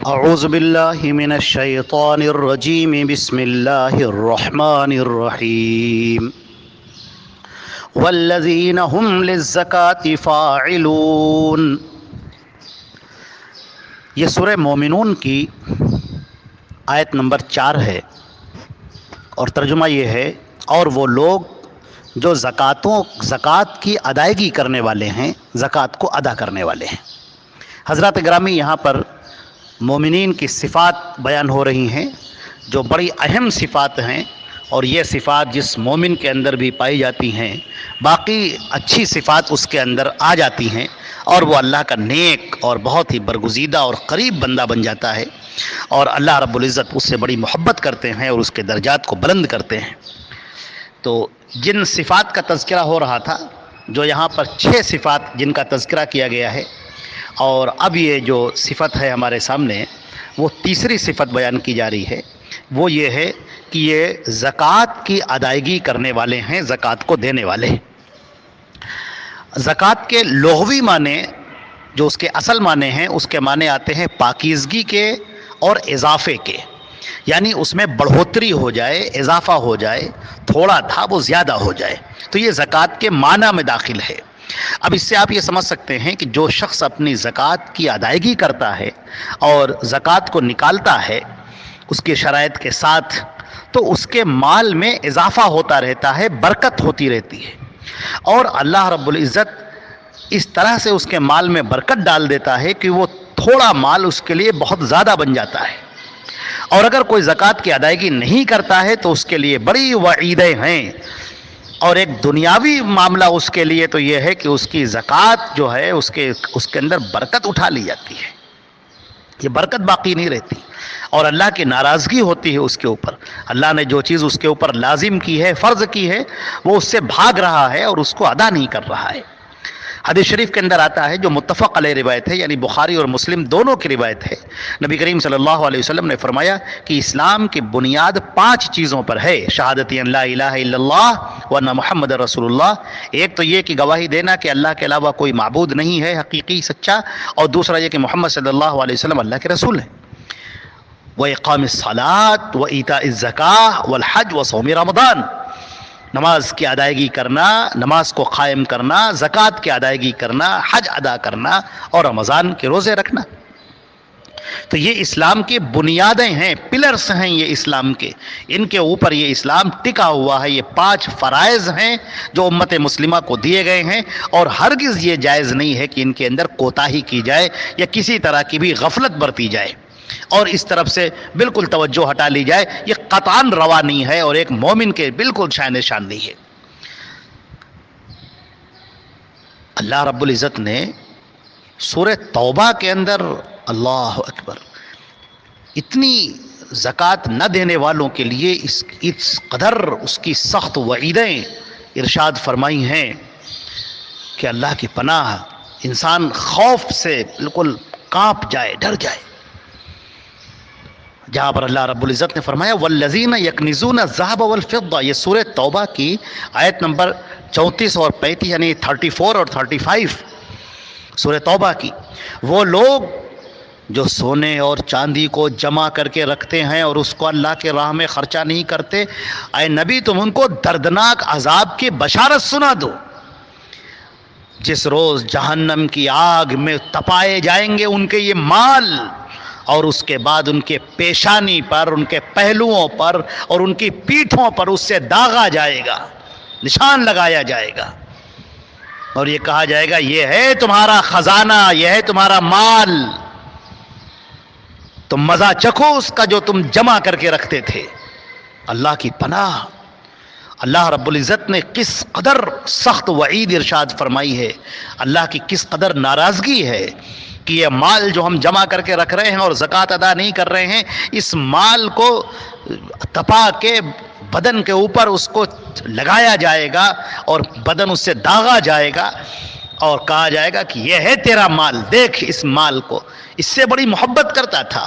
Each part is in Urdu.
اعوذ باللہ من الشیطان الرجیم بسم اللہ الرحمن الرحیم والذین هم للزکاة فاعلون۔ یہ سورہ مومنون کی آیت نمبر 4 ہے اور ترجمہ یہ ہے، اور وہ لوگ جو زکوٰۃ کی ادائیگی کرنے والے ہیں، زکوٰۃ کو ادا کرنے والے ہیں۔ حضرات گرامی، یہاں پر مومنین کی صفات بیان ہو رہی ہیں جو بڑی اہم صفات ہیں، اور یہ صفات جس مومن کے اندر بھی پائی جاتی ہیں، باقی اچھی صفات اس کے اندر آ جاتی ہیں، اور وہ اللہ کا نیک اور بہت ہی برگزیدہ اور قریب بندہ بن جاتا ہے، اور اللہ رب العزت اس سے بڑی محبت کرتے ہیں اور اس کے درجات کو بلند کرتے ہیں۔ تو جن صفات کا تذکرہ ہو رہا تھا، جو یہاں پر 6 صفات جن کا تذکرہ کیا گیا ہے، اور اب یہ جو صفت ہے ہمارے سامنے، وہ تیسری صفت بیان کی جا رہی ہے۔ وہ یہ ہے کہ یہ زکوٰۃ کی ادائیگی کرنے والے ہیں، زکوٰۃ کو دینے والے ہیں۔ زکوٰۃ کے لغوی معنی، جو اس کے اصل معنی ہیں، اس کے معنی آتے ہیں پاکیزگی کے اور اضافے کے، یعنی اس میں بڑھوتری ہو جائے، اضافہ ہو جائے، تھوڑا تھا وہ زیادہ ہو جائے، تو یہ زکوٰۃ کے معنی میں داخل ہے۔ اب اس سے آپ یہ سمجھ سکتے ہیں کہ جو شخص اپنی زکوٰۃ کی ادائیگی کرتا ہے اور زکوٰۃ کو نکالتا ہے اس کے شرائط کے ساتھ، تو اس کے مال میں اضافہ ہوتا رہتا ہے، برکت ہوتی رہتی ہے، اور اللہ رب العزت اس طرح سے اس کے مال میں برکت ڈال دیتا ہے کہ وہ تھوڑا مال اس کے لیے بہت زیادہ بن جاتا ہے۔ اور اگر کوئی زکوٰۃ کی ادائیگی نہیں کرتا ہے تو اس کے لیے بڑی وعیدیں ہیں، اور ایک دنیاوی معاملہ اس کے لیے تو یہ ہے کہ اس کی زکوٰۃ جو ہے اس کے اندر برکت اٹھا لی جاتی ہے، یہ برکت باقی نہیں رہتی، اور اللہ کی ناراضگی ہوتی ہے اس کے اوپر۔ اللہ نے جو چیز اس کے اوپر لازم کی ہے، فرض کی ہے، وہ اس سے بھاگ رہا ہے اور اس کو ادا نہیں کر رہا ہے۔ حدیث شریف کے اندر آتا ہے، جو متفق علیہ روایت ہے، یعنی بخاری اور مسلم دونوں کی روایت ہے، نبی کریم صلی اللہ علیہ وسلم نے فرمایا کہ اسلام کی بنیاد 5 چیزوں پر ہے: شہادت ان لا الہ الا اللہ وان محمد رسول اللہ۔ ایک تو یہ کہ گواہی دینا کہ اللہ کے علاوہ کوئی معبود نہیں ہے حقیقی سچا، اور دوسرا یہ کہ محمد صلی اللہ علیہ وسلم اللہ کے رسول ہیں۔ وَإِقَامِ الصَّلَاةِ وَإِيتَاءِ الزَّكَاةِ وَالْحَجِّ وَصَوْمِ رمضان۔ نماز کی ادائیگی کرنا، نماز کو قائم کرنا، زکوٰۃ کی ادائیگی کرنا، حج ادا کرنا، اور رمضان کے روزے رکھنا۔ تو یہ اسلام کی بنیادیں ہیں، پلرز ہیں یہ اسلام کے، ان کے اوپر یہ اسلام ٹکا ہوا ہے۔ یہ 5 فرائض ہیں جو امت مسلمہ کو دیے گئے ہیں، اور ہرگز یہ جائز نہیں ہے کہ ان کے اندر کوتاہی کی جائے یا کسی طرح کی بھی غفلت برتی جائے اور اس طرف سے بالکل توجہ ہٹا لی جائے۔ یہ قطعاً روا نہیں ہے اور ایک مومن کے بالکل شان شان نہیں ہے۔ اللہ رب العزت نے سورہ توبہ کے اندر، اللہ اکبر، اتنی زکوٰۃ نہ دینے والوں کے لیے اس قدر اس کی سخت وعیدیں ارشاد فرمائی ہیں کہ اللہ کی پناہ، انسان خوف سے بالکل کانپ جائے، ڈر جائے۔ جہاں پر اللہ رب العزت نے فرمایا والذین یکنزون الذهب والفضہ، یہ سورہ توبہ کی آیت نمبر 34 اور 35، یعنی 34 اور 35 سورہ توبہ کی۔ وہ لوگ جو سونے اور چاندی کو جمع کر کے رکھتے ہیں اور اس کو اللہ کے راہ میں خرچہ نہیں کرتے، اے نبی تم ان کو دردناک عذاب کی بشارت سنا دو، جس روز جہنم کی آگ میں تپائے جائیں گے ان کے یہ مال، اور اس کے بعد ان کے پیشانی پر، ان کے پہلوؤں پر اور ان کی پیٹھوں پر اس سے داغا جائے گا، نشان لگایا جائے گا، اور یہ کہا جائے گا یہ ہے تمہارا خزانہ، یہ ہے تمہارا مال، تم مزہ چکھو اس کا جو تم جمع کر کے رکھتے تھے۔ اللہ کی پناہ، اللہ رب العزت نے کس قدر سخت وعید ارشاد فرمائی ہے، اللہ کی کس قدر ناراضگی ہے کہ یہ مال جو ہم جمع کر کے رکھ رہے ہیں اور زکوٰۃ ادا نہیں کر رہے ہیں، اس مال کو تپا کے بدن کے اوپر اس کو لگایا جائے گا اور بدن اس سے داغا جائے گا، اور کہا جائے گا کہ یہ ہے تیرا مال، دیکھ اس مال کو، اس سے بڑی محبت کرتا تھا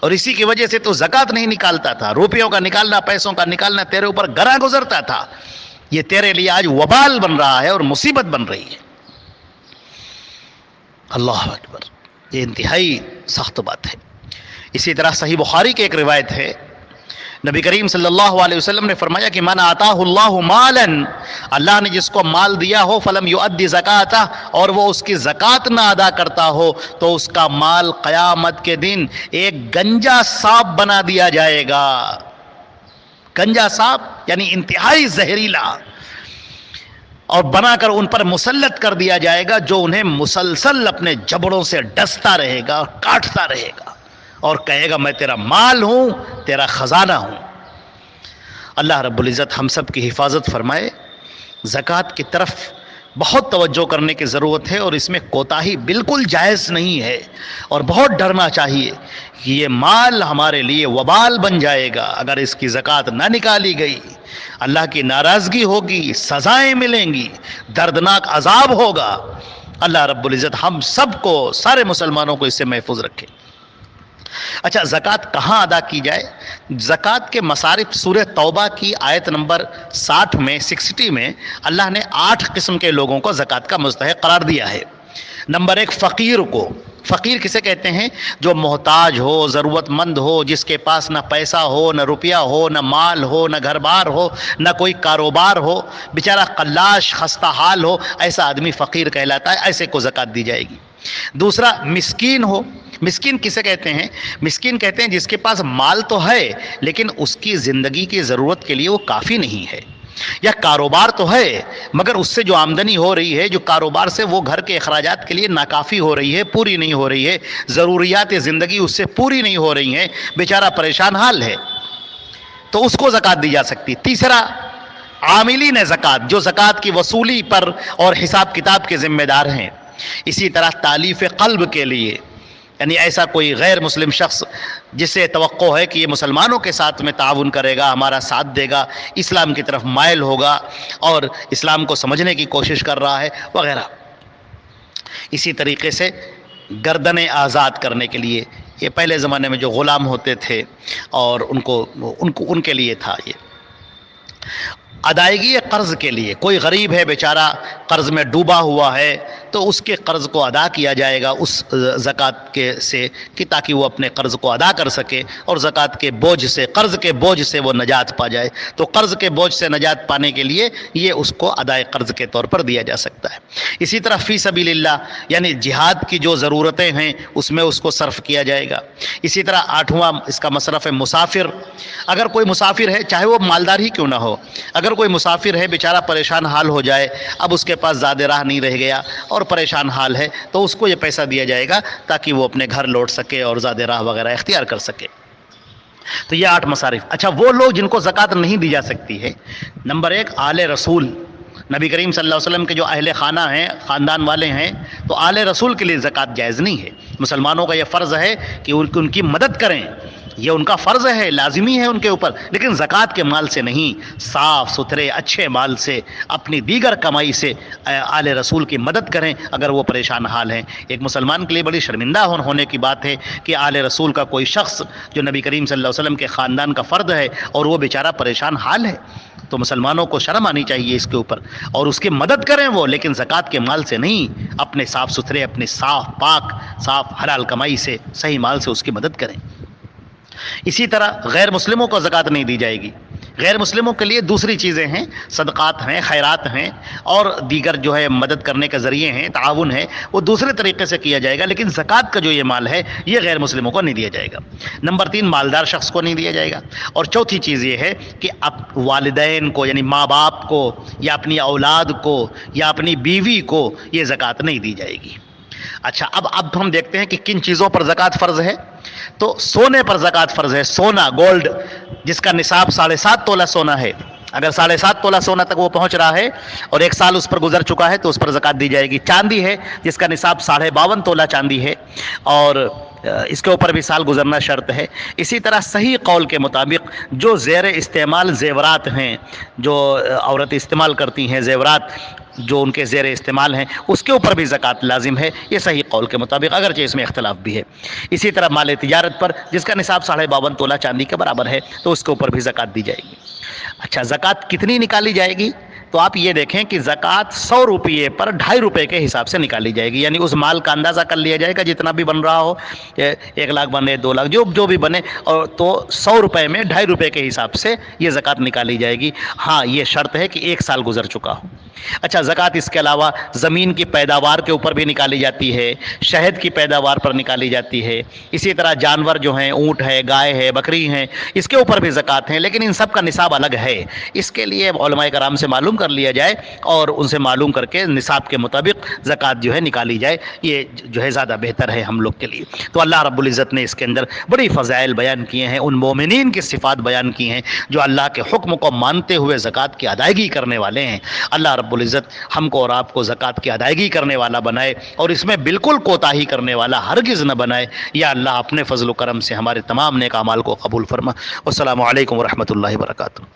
اور اسی کی وجہ سے تو زکوٰۃ نہیں نکالتا تھا، روپیوں کا نکالنا، پیسوں کا نکالنا تیرے اوپر گراں گزرتا تھا، یہ تیرے لیے آج وبال بن رہا ہے اور مصیبت بن رہی ہے۔ اللہ اکبر، یہ انتہائی سخت بات ہے۔ اسی طرح صحیح بخاری کی ایک روایت ہے، نبی کریم صلی اللہ علیہ وسلم نے فرمایا کہ من آتاہ اللہ مالا، اللہ نے جس کو مال دیا ہو فلم یؤدی زکاتہ، اور وہ اس کی زکوٰۃ نہ ادا کرتا ہو، تو اس کا مال قیامت کے دن ایک گنجا سانپ بنا دیا جائے گا۔ گنجا سانپ یعنی انتہائی زہریلا، اور بنا کر ان پر مسلط کر دیا جائے گا، جو انہیں مسلسل اپنے جبڑوں سے ڈستا رہے گا، کاٹتا رہے گا، اور کہے گا میں تیرا مال ہوں، تیرا خزانہ ہوں۔ اللہ رب العزت ہم سب کی حفاظت فرمائے۔ زکوٰۃ کی طرف بہت توجہ کرنے کی ضرورت ہے، اور اس میں کوتاہی بالکل جائز نہیں ہے، اور بہت ڈرنا چاہیے کہ یہ مال ہمارے لیے وبال بن جائے گا اگر اس کی زکوٰۃ نہ نکالی گئی۔ اللہ کی ناراضگی ہوگی، سزائیں ملیں گی، دردناک عذاب ہوگا۔ اللہ رب العزت ہم سب کو، سارے مسلمانوں کو اس سے محفوظ رکھے۔ اچھا، زکوٰۃ کہاں ادا کی جائے؟ زکوٰۃ کے مصارف سورہ توبہ کی آیت نمبر 60 میں 60 میں اللہ نے 8 قسم کے لوگوں کو زکوٰۃ کا مستحق قرار دیا ہے۔ نمبر 1، فقیر کو۔ فقیر کسے کہتے ہیں؟ جو محتاج ہو، ضرورت مند ہو، جس کے پاس نہ پیسہ ہو، نہ روپیہ ہو، نہ مال ہو، نہ گھر بار ہو، نہ کوئی کاروبار ہو، بیچارہ قلاش خستہ حال ہو، ایسا آدمی فقیر کہلاتا ہے، ایسے کو زکوٰۃ دی جائے گی۔ دوسرا، مسکین ہو۔ مسکین کسے کہتے ہیں؟ مسکین کہتے ہیں جس کے پاس مال تو ہے لیکن اس کی زندگی کی ضرورت کے لیے وہ کافی نہیں ہے، یا کاروبار تو ہے مگر اس سے جو آمدنی ہو رہی ہے، جو کاروبار سے وہ گھر کے اخراجات کے لیے ناکافی ہو رہی ہے، پوری نہیں ہو رہی ہے، ضروریات زندگی اس سے پوری نہیں ہو رہی ہیں، بیچارہ پریشان حال ہے، تو اس کو زکوٰۃ دی جا سکتی۔ تیسرا، عاملین زکوٰۃ، جو زکوٰۃ کی وصولی پر اور حساب کتاب کے ذمہ دار ہیں۔ اسی طرح تالیف قلب کے لیے، یعنی ایسا کوئی غیر مسلم شخص جس سے توقع ہے کہ یہ مسلمانوں کے ساتھ میں تعاون کرے گا، ہمارا ساتھ دے گا، اسلام کی طرف مائل ہوگا اور اسلام کو سمجھنے کی کوشش کر رہا ہے وغیرہ۔ اسی طریقے سے گردنیں آزاد کرنے کے لیے، یہ پہلے زمانے میں جو غلام ہوتے تھے اور ان کے لیے تھا یہ۔ ادائیگی قرض کے لیے، کوئی غریب ہے بیچارہ قرض میں ڈوبا ہوا ہے تو اس کے قرض کو ادا کیا جائے گا اس زکوٰۃ کے سے، کہ تاکہ وہ اپنے قرض کو ادا کر سکے اور زکوٰۃ کے بوجھ سے، قرض کے بوجھ سے وہ نجات پا جائے۔ تو قرض کے بوجھ سے نجات پانے کے لیے یہ اس کو ادائے قرض کے طور پر دیا جا سکتا ہے۔ اسی طرح فی سبیل اللہ، یعنی جہاد کی جو ضرورتیں ہیں اس میں اس کو صرف کیا جائے گا۔ اسی طرح 8واں اس کا مصرف ہے مسافر۔ اگر کوئی مسافر ہے، چاہے وہ مالدار ہی کیوں نہ ہو، اگر کوئی مسافر ہے بیچارہ پریشان حال ہو جائے، اب اس کے پاس زیادہ راہ نہیں رہ گیا اور پریشان حال ہے، تو اس کو یہ پیسہ دیا جائے گا تاکہ وہ اپنے گھر لوٹ سکے اور زیادہ راہ وغیرہ اختیار کر سکے۔ تو یہ 8 مصارف۔ اچھا، وہ لوگ جن کو زکوٰۃ نہیں دی جا سکتی ہے، نمبر 1، آل رسول۔ نبی کریم صلی اللہ علیہ وسلم کے جو اہل خانہ ہیں، خاندان والے ہیں، تو آل رسول کے لیے زکوٰۃ جائز نہیں ہے۔ مسلمانوں کا یہ فرض ہے کہ ان کی مدد کریں، یہ ان کا فرض ہے، لازمی ہے ان کے اوپر، لیکن زکوٰۃ کے مال سے نہیں، صاف ستھرے اچھے مال سے، اپنی دیگر کمائی سے آل رسول کی مدد کریں اگر وہ پریشان حال ہیں۔ ایک مسلمان کے لیے بڑی شرمندہ ہونے کی بات ہے کہ آل رسول کا کوئی شخص جو نبی کریم صلی اللہ علیہ وسلم کے خاندان کا فرد ہے اور وہ بیچارہ پریشان حال ہے، تو مسلمانوں کو شرم آنی چاہیے اس کے اوپر، اور اس کی مدد کریں وہ، لیکن زکوٰۃ کے مال سے نہیں، اپنے صاف ستھرے، اپنے صاف پاک، صاف حلال کمائی سے، صحیح مال سے اس کی مدد کریں۔ اسی طرح غیر مسلموں کو زکوٰۃ نہیں دی جائے گی۔ غیر مسلموں کے لیے دوسری چیزیں ہیں، صدقات ہیں، خیرات ہیں، اور دیگر جو ہے مدد کرنے کے ذریعے ہیں، تعاون ہے، وہ دوسرے طریقے سے کیا جائے گا، لیکن زکوٰۃ کا جو یہ مال ہے یہ غیر مسلموں کو نہیں دیا جائے گا۔ نمبر 3، مالدار شخص کو نہیں دیا جائے گا۔ اور چوتھی چیز یہ ہے کہ والدین کو، یعنی ماں باپ کو، یا اپنی اولاد کو، یا اپنی بیوی کو یہ زکوٰۃ نہیں دی جائے گی۔ اچھا، اب ہم دیکھتے ہیں کہ کن چیزوں پر زکوٰۃ فرض ہے۔ تو سونے پر زکوٰۃ فرض ہے۔ سونا، گولڈ، جس کا نصاب 7.5 تولہ سونا ہے، اگر 7.5 تولہ سونا تک وہ پہنچ رہا ہے اور 1 سال اس پر گزر چکا ہے تو اس پر زکوٰۃ دی جائے گی۔ چاندی ہے جس کا نصاب 52.5 تولہ چاندی ہے اور اس کے اوپر بھی سال گزرنا شرط ہے۔ اسی طرح صحیح قول کے مطابق جو زیر استعمال زیورات ہیں، جو عورتیں استعمال کرتی ہیں، زیورات جو ان کے زیر استعمال ہیں، اس کے اوپر بھی زکوٰۃ لازم ہے، یہ صحیح قول کے مطابق، اگرچہ اس میں اختلاف بھی ہے۔ اسی طرح مال تجارت پر جس کا نصاب 52.5 تولہ چاندی کے برابر ہے تو اس کے اوپر بھی زکوٰۃ دی جائے گی۔ اچھا، زکوٰۃ کتنی نکالی جائے گی؟ تو آپ یہ دیکھیں کہ زکوٰۃ 100 روپیے پر 2.5 روپے کے حساب سے نکالی جائے گی، یعنی اس مال کا اندازہ کر لیا جائے گا جتنا بھی بن رہا ہو، 1 لاکھ بنے 2 لاکھ جو بھی بنے، اور تو 100 روپے میں 2.5 روپے کے حساب سے یہ زکوٰۃ نکالی جائے گی۔ ہاں یہ شرط ہے کہ 1 سال گزر چکا ہو۔ اچھا، زکوٰۃ اس کے علاوہ زمین کی پیداوار کے اوپر بھی نکالی جاتی ہے، شہد کی پیداوار پر نکالی جاتی ہے، اسی طرح جانور جو ہیں، اونٹ ہے، گائے ہے، بکری ہیں، اس کے اوپر بھی زکوٰۃ ہے، لیکن ان سب کا نصاب الگ ہے۔ اس کے لیے علماء کرام سے معلوم کر لیا جائے اور ان سے معلوم کر کے نصاب کے مطابق زکوٰۃ جو ہے نکالی جائے، یہ جو ہے زیادہ بہتر ہے ہم لوگ کے لیے۔ تو اللہ رب العزت نے اس کے اندر بڑی فضائل بیان کیے ہیں، ان مومنین کی صفات بیان کی ہیں جو اللہ کے حکم کو مانتے ہوئے زکوٰۃ کی ادائیگی کرنے والے ہیں۔ اللہ رب العزت ہم کو اور آپ کو زکوٰۃ کی ادائیگی کرنے والا بنائے اور اس میں بالکل کوتاہی کرنے والا ہرگز نہ بنائے۔ یا اللہ اپنے فضل و کرم سے ہمارے تمام نیک اعمال کو قبول فرما۔ والسلام علیکم ورحمۃ اللہ وبرکاتہ۔